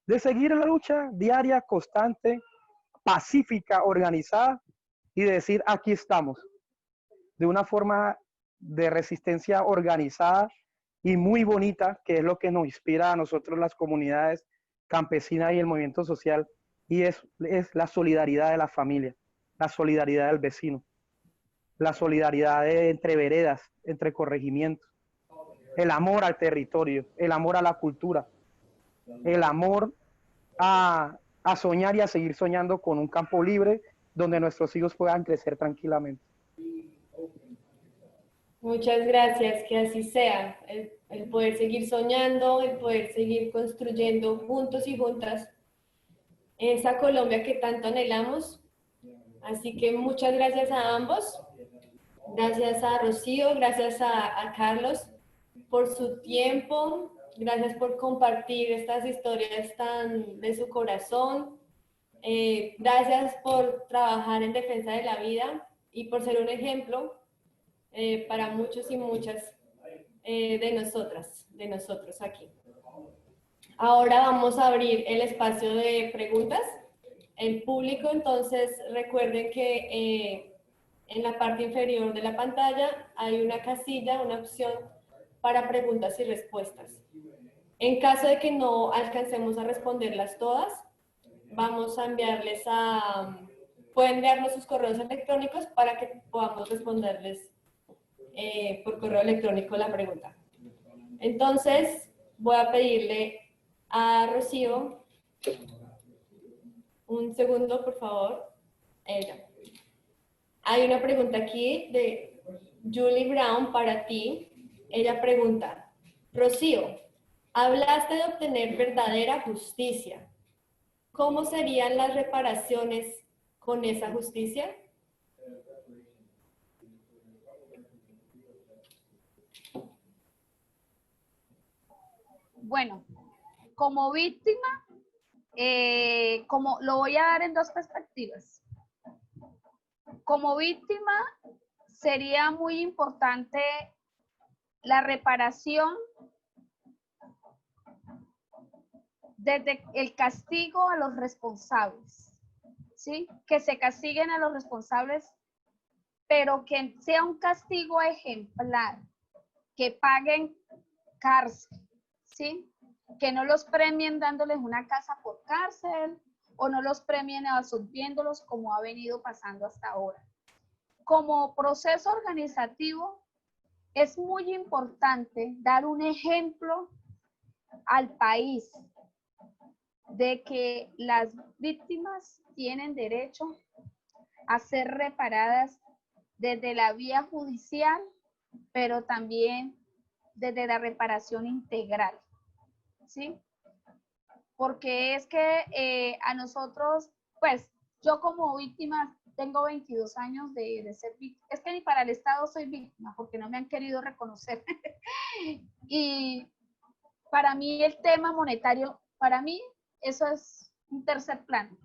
de seguir en la lucha diaria, constante, pacífica, organizada y de decir, aquí estamos, de una forma de resistencia organizada y muy bonita, que es lo que nos inspira a nosotros las comunidades campesinas y el movimiento social, y es la solidaridad de la familia, la solidaridad del vecino, la solidaridad entre veredas, entre corregimientos, el amor al territorio, el amor a la cultura, el amor a soñar y a seguir soñando con un campo libre donde nuestros hijos puedan crecer tranquilamente. Muchas gracias, que así sea. El poder seguir soñando, el poder seguir construyendo juntos y juntas esa Colombia que tanto anhelamos. Así que muchas gracias a ambos. Gracias a Rocío, gracias a Carlos por su tiempo, gracias por compartir estas historias tan de su corazón. Gracias por trabajar en defensa de la vida y por ser un ejemplo para muchos y muchas de nosotros aquí. Ahora vamos a abrir el espacio de preguntas. El público, entonces, recuerden que en la parte inferior de la pantalla hay una casilla, una opción para preguntas y respuestas. En caso de que no alcancemos a responderlas todas, vamos a enviarles pueden enviarnos sus correos electrónicos para que podamos responderles por correo electrónico la pregunta. Entonces, voy a pedirle a Rocío un segundo, por favor. Ella. Hay una pregunta aquí de Julie Brown para ti. Ella pregunta, Rocío, hablaste de obtener verdadera justicia. ¿Cómo serían las reparaciones con esa justicia? Bueno, como víctima, como lo voy a dar en dos perspectivas. Como víctima, sería muy importante la reparación desde el castigo a los responsables, ¿sí? Que se castiguen a los responsables, pero que sea un castigo ejemplar, que paguen cárcel, ¿sí? Que no los premien dándoles una casa por cárcel o no los premien absolviéndolos como ha venido pasando hasta ahora. Como proceso organizativo, es muy importante dar un ejemplo al país de que las víctimas tienen derecho a ser reparadas desde la vía judicial, pero también desde la reparación integral, ¿sí? Porque es que a nosotros, pues, yo como víctima tengo 22 años de ser víctima. Es que ni para el Estado soy víctima, porque no me han querido reconocer. Y para mí el tema monetario, para mí eso es un tercer plano.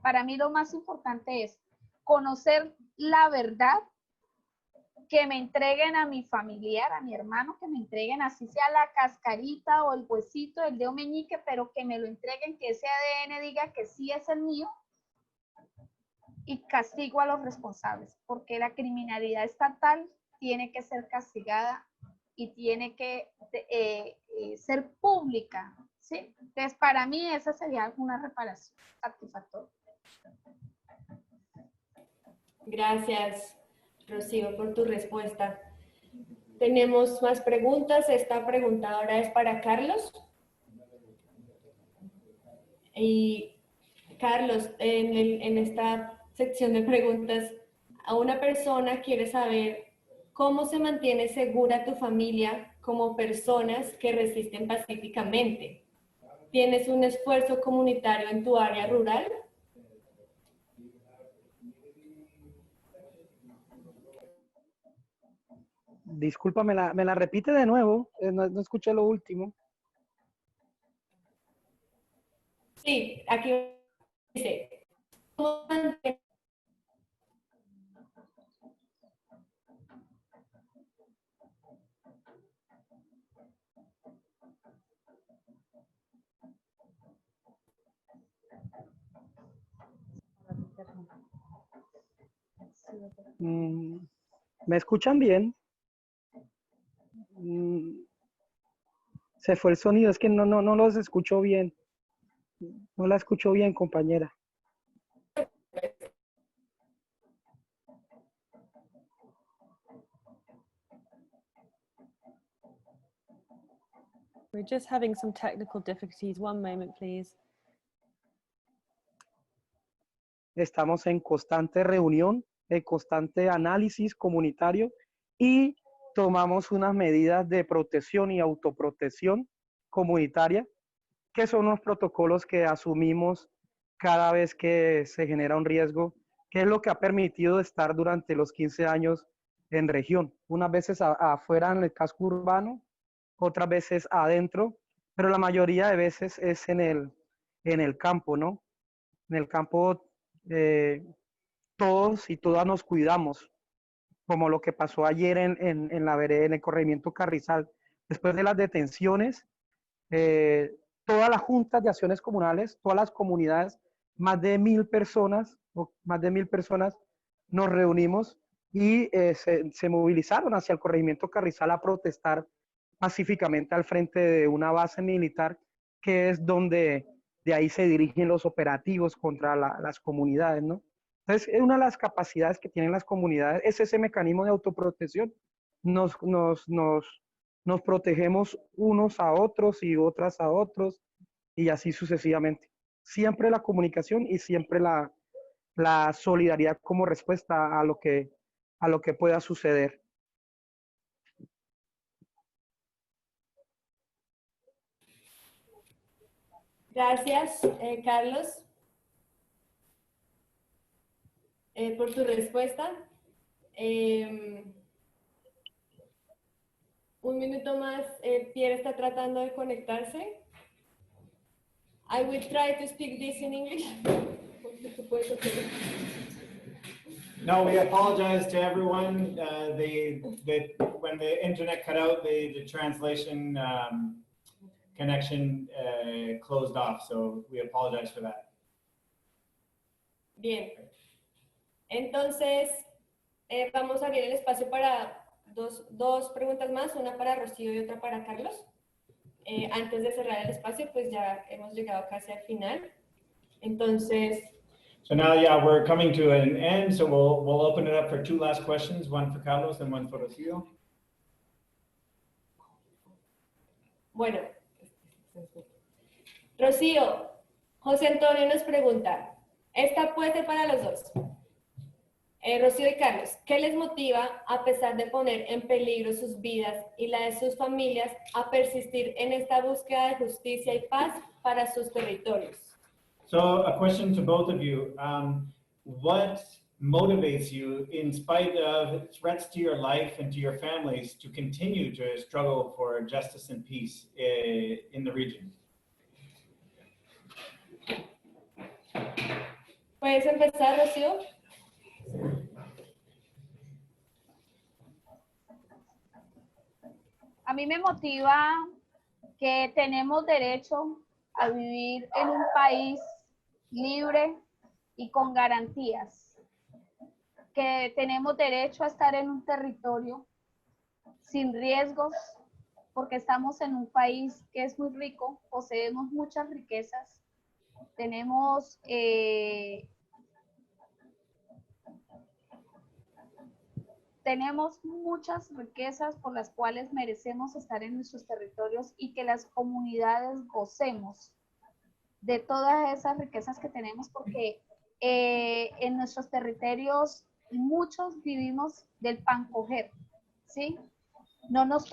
Para mí lo más importante es conocer la verdad, que me entreguen a mi familiar, a mi hermano, que me entreguen así sea la cascarita o el huesito, el dedo meñique, pero que me lo entreguen, que ese ADN diga que sí es el mío, y castigo a los responsables, porque la criminalidad estatal tiene que ser castigada y tiene que ser pública, ¿sí? Entonces, para mí esa sería una reparación satisfactoria. Gracias, Rocío, por tu respuesta. Tenemos más preguntas. Esta pregunta ahora es para Carlos. Y Carlos, en esta sección de preguntas, a una persona quiere saber cómo se mantiene segura tu familia como personas que resisten pacíficamente. ¿Tienes un esfuerzo comunitario en tu área rural? Disculpa, ¿me la repite de nuevo? No escuché lo último. Sí, aquí dice, ¿cómo mantener ¿Me escuchan bien? Se fue el sonido, es que no los escucho bien. No la escucho bien, compañera. We're just having some technical difficulties. One moment, please. Estamos en constante reunión, en constante análisis comunitario y tomamos unas medidas de protección y autoprotección comunitaria, que son unos protocolos que asumimos cada vez que se genera un riesgo, que es lo que ha permitido estar durante los 15 años en región. Unas veces afuera en el casco urbano, otras veces adentro, pero la mayoría de veces es en el campo, ¿no? En el campo todos y todas nos cuidamos, como lo que pasó ayer en la vereda, en el corregimiento Carrizal. Después de las detenciones, todas las juntas de acciones comunales, todas las comunidades, más de 1000 personas, o más de 1000 personas, nos reunimos y se movilizaron hacia el corregimiento Carrizal a protestar pacíficamente al frente de una base militar, que es donde de ahí se dirigen los operativos contra las comunidades, ¿no? Entonces, es una de las capacidades que tienen las comunidades, es ese mecanismo de autoprotección. Nos protegemos unos a otros y otras a otros y así sucesivamente. Siempre la comunicación y siempre la solidaridad como respuesta a lo que pueda suceder. Gracias, Carlos, por tu respuesta. Un minuto más, Pierre está tratando de conectarse. I will try to speak this in English. No, we apologize to everyone. When the internet cut out, the translation connection closed off, so we apologize for that. Bien. Entonces, vamos a abrir el espacio para dos preguntas más, una para Rocío y otra para Carlos. Antes de cerrar el espacio, pues ya hemos llegado casi al final. Entonces, So now, yeah, we're coming to an end, so we'll open it up for two last questions, one for Carlos and one for Rocío. bueno. Rocío, José Antonio nos pregunta, esta puede ser para los dos. Rocío y Carlos, ¿qué les motiva, a pesar de poner en peligro sus vidas y la de sus familias, a persistir en esta búsqueda de justicia y paz para sus territorios? So a question to both of you. What motivates you, in spite of threats to your life and to your families, to continue to struggle for justice and peace in the region? ¿Puedes empezar, Rocío? A mí me motiva que tenemos derecho a vivir en un país libre y con garantías, que tenemos derecho a estar en un territorio sin riesgos, porque estamos en un país que es muy rico, poseemos muchas riquezas, tenemos muchas riquezas por las cuales merecemos estar en nuestros territorios y que las comunidades gocemos de todas esas riquezas que tenemos, porque en nuestros territorios muchos vivimos del pan coger, ¿sí? No nos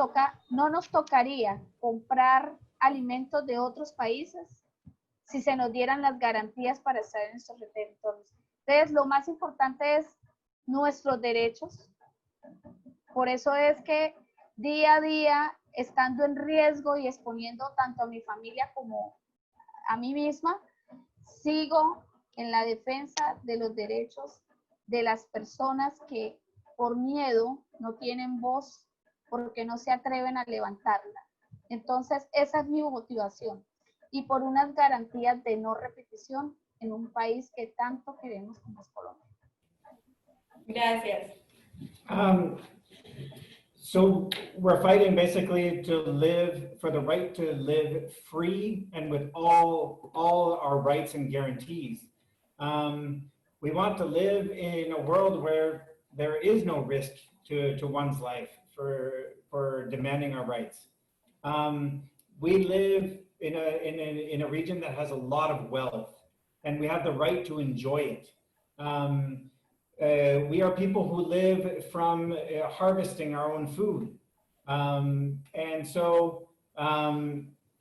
tocaría comprar alimentos de otros países si se nos dieran las garantías para estar en nuestros territorios. Entonces, lo más importante es nuestros derechos. Por eso es que día a día, estando en riesgo y exponiendo tanto a mi familia como a mí misma, sigo en la defensa de los derechos de las personas que por miedo no tienen voz, porque no se atreven a levantarla. Entonces, esa es mi motivación. Y por unas garantías de no repetición en un país que tanto queremos como es Colombia. Gracias. So we're fighting basically to live, for the right to live free and with all our rights and guarantees. We want to live in a world where there is no risk to one's life for demanding our rights. We live in a region that has a lot of wealth, and we have the right to enjoy it. We are people who live from harvesting our own food. And so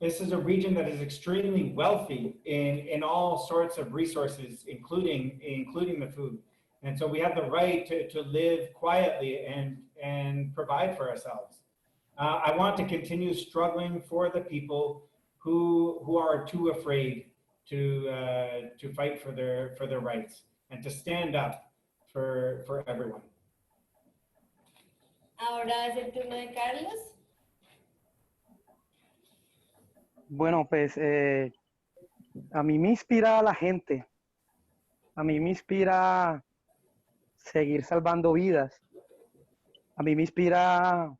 This is a region that is extremely wealthy in all sorts of resources, including the food. And so we have the right to live quietly and provide for ourselves. I want to continue struggling for the people who are too afraid to fight for their rights and to stand up for everyone. Ahora es el turno de Carlos. Bueno, pues a mí me inspira la gente, a mí me inspira seguir salvando vidas, a mí me inspira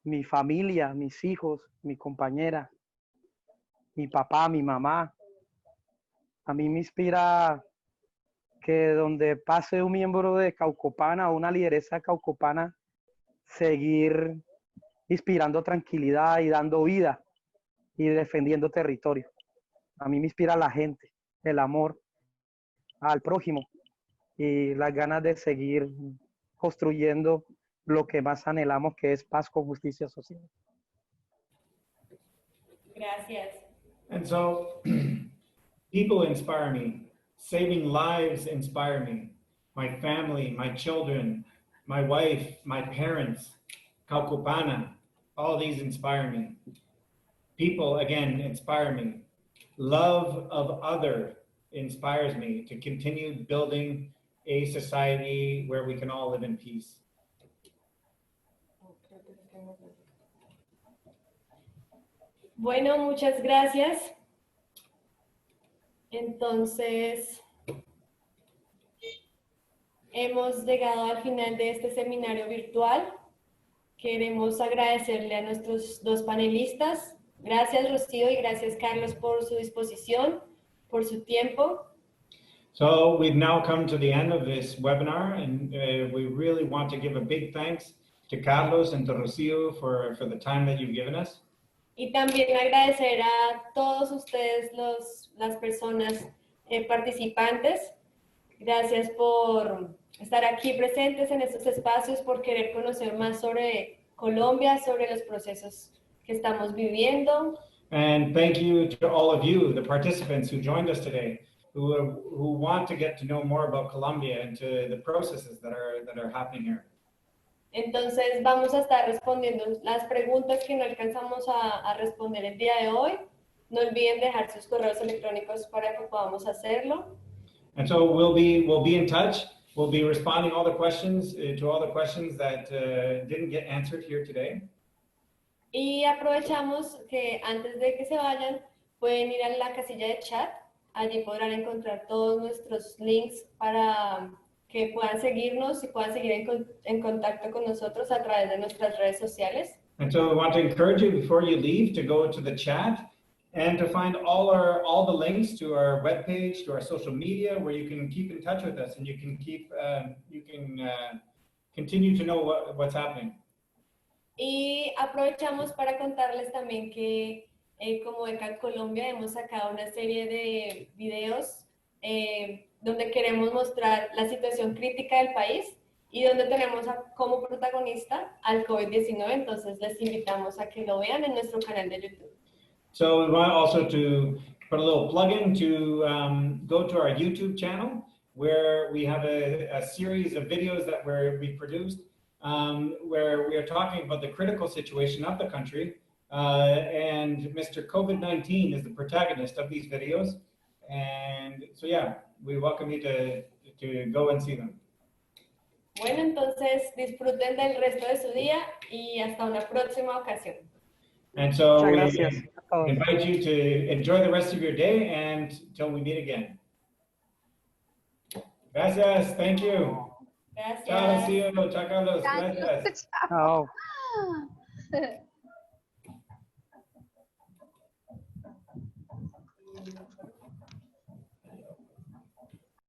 mi familia, mis hijos, mi compañera, mi papá, mi mamá. A mí me inspira que donde pase un miembro de Caucopana o una lideresa caucopana, seguir inspirando tranquilidad y dando vida y defendiendo territorio. A mí me inspira la gente, el amor al prójimo y las ganas de seguir construyendo lo que más anhelamos, que es paz con justicia social. Gracias. And so people inspire me. Saving lives inspire me. My family, my children, my wife, my parents, Caucopana, all these inspire me. People, again, inspire me. Love of other inspires me to continue building a society where we can all live in peace. Bueno, muchas gracias. Entonces, hemos llegado al final de este seminario virtual. Queremos agradecerle a nuestros dos panelistas. Gracias, Rocío, y gracias, Carlos, por su disposición, por su tiempo. So we've now come to the end of this webinar, and we really want to give a big thanks to Carlos and to Rocio for the time that you've given us. Y también agradecer a todos ustedes, las personas participantes. Gracias por estar aquí presentes en estos espacios, por querer conocer más sobre Colombia, sobre los procesos que estamos viviendo. And thank you to all of you, the participants who joined us today, who want to get to know more about Colombia and to the processes that are happening here. Entonces vamos a estar respondiendo las preguntas que no alcanzamos a responder el día de hoy. No olviden dejar sus correos electrónicos para que podamos hacerlo. And so we'll be in touch. We'll be responding to all the questions that didn't get answered here today. Y aprovechamos que antes de que se vayan, pueden ir a la casilla de chat. Allí podrán encontrar todos nuestros links para que puedan seguirnos y puedan seguir en contacto con nosotros a través de nuestras redes sociales. And so we want to encourage you before you leave to go to the chat and to find all the links to our webpage, to our social media, where you can keep in touch with us and you can continue to know what's happening. Y aprovechamos para contarles también que como ECAT Colombia hemos sacado una serie de videos donde queremos mostrar la situación crítica del país y donde tenemos como protagonista al COVID-19. Entonces les invitamos a que lo vean en nuestro canal de YouTube. So we want also to put a little plug-in to go to our YouTube channel, where we have a series of videos that we produced, where we are talking about the critical situation of the country, and Mr. COVID-19 is the protagonist of these videos. And so, yeah, we welcome you to go and see them. Bueno, entonces disfruten del resto de su día y hasta una próxima ocasión. And so we Muchas gracias. invite you to enjoy the rest of your day and till we meet again. Gracias, thank you. Gracias. Chao, Rocío. Chao, Carlos. Thank you. Gracias. Chao.